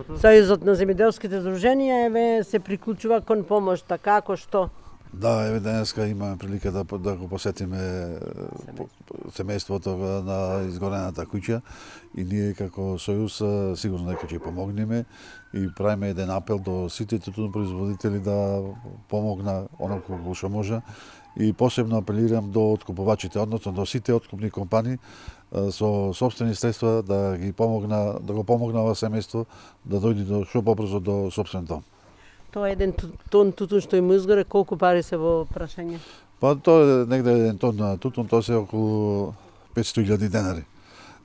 Сојузот на земјоделските здруженија се приклучува кон помошта, како што? Да, денеска имаме прилика да го посетиме семејството на изгорената куќа и ние како Сојуз сигурно дека ќе помогнеме и правиме еден апел до сите тутун производители да помогна онолку што може и посебно апелирам до откупувачите, односно до сите откупни компании со сопствени средства да ги помогна, да го помогна ова семејство да дојде до што побрзо до сопствен дом. Тоа е еден тон тутун што им изгоре, колку пари се во прашање? Па тоа е негде еден тон на тутун, тоа се околу 500.000 денари.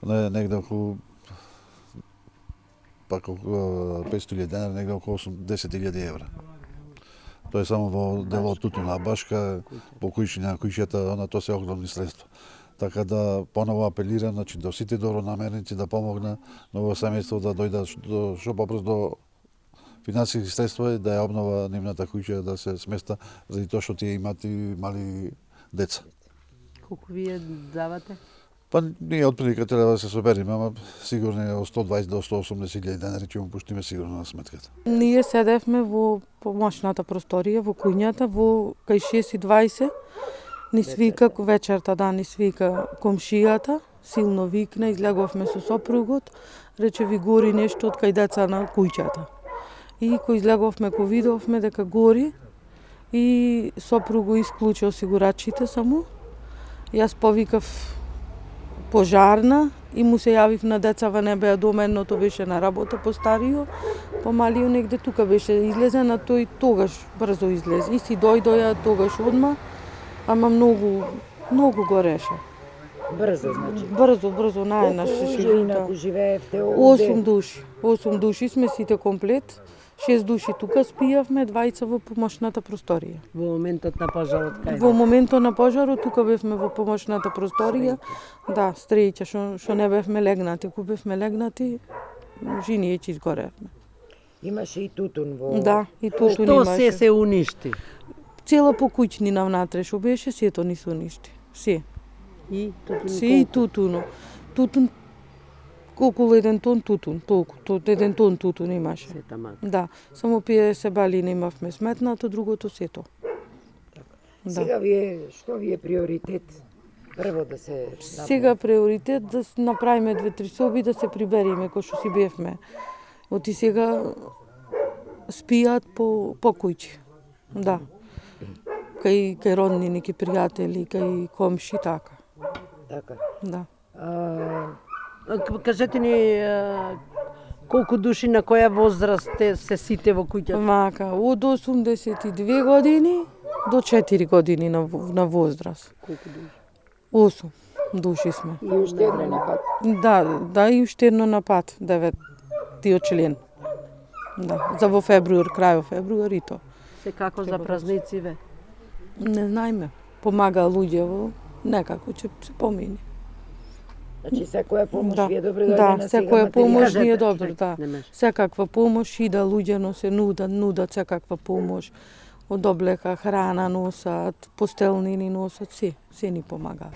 Негде околу пак околу 500.000 денари, негде околу 10.000 евра. Тоа е само во делот тутуна, башка, по куќата, тоа се огромни средства. Така да поново апелирам, значи до сите добронамерници да помогна на ово семејство да дојдат што побрзо до финансиски средства и да ја обнова нивната куќа, да се сместа, заради тоа што тие имат и мали деца. Колку вие давате? Па ние отприлика треба да се собериме, ама сигурно од 120 до 180.000 денари ќе му пуштиме сигурно на сметката. Ние седевме во помошната просторија, во куњата, во кај 6:20. Ни свика вечерта, да, ни свика комшијата, силно викна, излеговме со сопругот, рече ви гори нешто од кај деца на куќата. И кој излеговме, кој видовме дека гори, и сопруго исклучи осигурачите само. Јас повикав пожарна и му се јавив на децава, не беа дома, едното беше на работа, постарио, помалио негде тука беше излезен, а тој тогаш брзо излезе. И си дојдоја тогаш одма, ама многу гореше. Брзо, значи? Брзо, наеднаш. Колку живеевте овде? 8 души сме сите комплет. 6 души тука спијавме, 2 во помошната просторија. Во моментот на пожарот кај? Во моментот на пожарот тука бевме во помошната просторија. Да, стреќа што не бевме легнати, кога бевме легнати, жиније изгоревме. Имаше и тутун во... Да, и тутун Што имаше. се уништи? Цела покуќнина внатре што беше, сето ни се уништи. Се. И тутун Се и тутуно. Тутун околу 1 тон тутун, толку, 1 тон тутун имаше. се тамака. Да, само 50 балини имавме сметнато, другото сето. Да. Сега што ви е приоритет? Прво да се направи? Сега приоритет да направиме 2-3 соби, да се прибериме кој што си бевме. Оти сега спијат по куќи. Да. Кај роднини, кај пријатели, кај комши, така. Така. Да. Кажете ни колку души на која возраст се сите во куќата? Мака, од 82 години до 4 години на возраст. Колку души? 8 души сме. И уште едно на пат. Да, и уште едно на пат, 9 член. Да, за во февруар, крај февруар и то. Секако за празнициве? Не знаеме. Помага луѓе, некако ќе се помине. Значи секоја помош ви е добро да, на сега секоја помош ни е Кажете, добро, да. Секаква помош и да луѓе се нудат секаква помош. Од облека, храна носат, постелнини носат, се ни помагаат.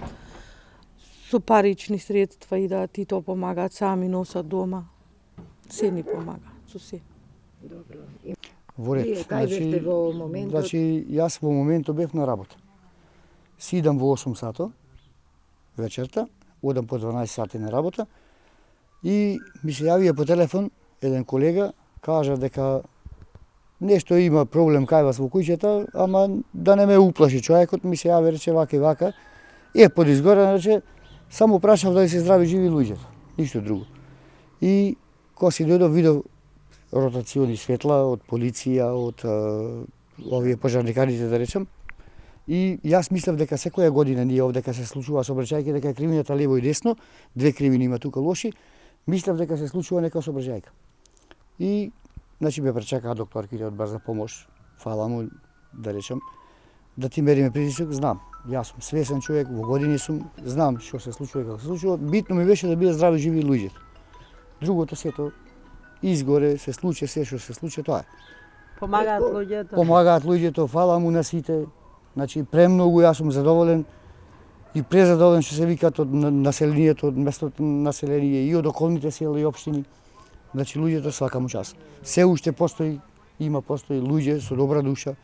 Со парични средства идат и то помагаат, сами носат дома. Се ни помагаат, со се. Добро. Во ред. Вие кај бевте во моментот? Значи, јас во моментот бев на работа. Сидам во 8 сато вечерта, одам по 12 сати на работа и ми се јавија по телефон еден колега, кажа дека нешто има проблем кај вас во куќата, ама да не ме уплаши човекот, ми се јави, рече вака и вака. Под изгора, рече, само прашав да се здрави живи луѓето, ништо друго. И кога си дојдов, видов ротациони светла од полиција, од овие пожарникарите, да речем. И јас мислев дека секоја година ние овдека се случува сообраќајка, дека е кривината лево и десно, 2 кривини има тука лоши, мислев дека се случува нека сообраќајка. И значи ме пречекаа докторките од брза помош, фала му, да речем, да ти мериме притисок, знам. Јас сум свесен човек, во години сум, знам што се случува и како се случува. Битно ми беше да бидат здрави живи луѓето. Другото сето изгоре се случи, се што се случи, тоа е. Помагаат луѓето? Помагаат луѓето, фала му на сите. Значи, премногу јас сум задоволен и презадоволен што се викаат од населението, од местото население и од околните села и општини. Значи луѓето свака му час. Се уште постои луѓе со добра душа,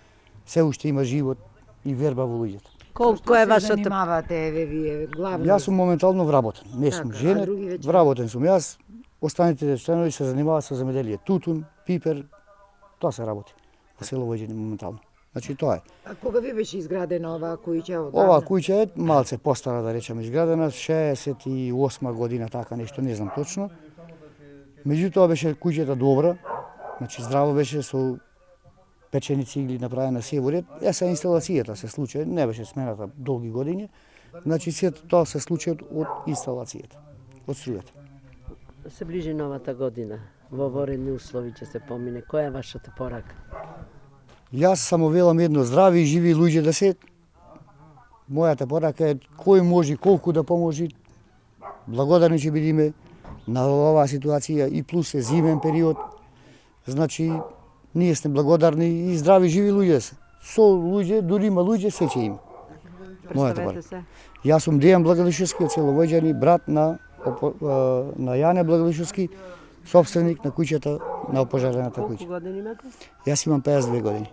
се уште има живот и верба во луѓето. Колку е вашата... занимавате еве вие главно? Јас сум моментално вработен, не сум Така, а женет, други веќе? вработен сум јас. Останатите членови се занимаваат со земјоделие, тутун, пипер, тоа се работи во село Војџани моментално. Значи тоа е. А кога ви беше изградена оваа куќа? Ова куќа е малце постара, да речеме, изградена 68 година, така нешто, не знам точно. Меѓутоа беше куќата добра, значи здраво беше со печени цигли направена се во ред. Се инсталацијата се случи, не беше смената долги години. Значи сето тоа се случи од инсталацијата, од струјата. Се ближи новата година. Во воредни услови ќе се помине. Која е вашата порака? Јас само велам едно, здрави и живи луѓе да се. Мојата порака е кој може, колку да поможи. Благодарни ќе бидиме на оваа ситуација и плюс е зимен период. Значи, ние сме благодарни и здрави живи луѓе се. Со луѓе, дури има луѓе, се ќе има. Мојата порака. се. Јас сум Дејан Благовишевски од село Војџани, брат на Јане Благовишевски, собственик на куќата, на опожарената Колку куќа. години имате? Јас имам 52 години.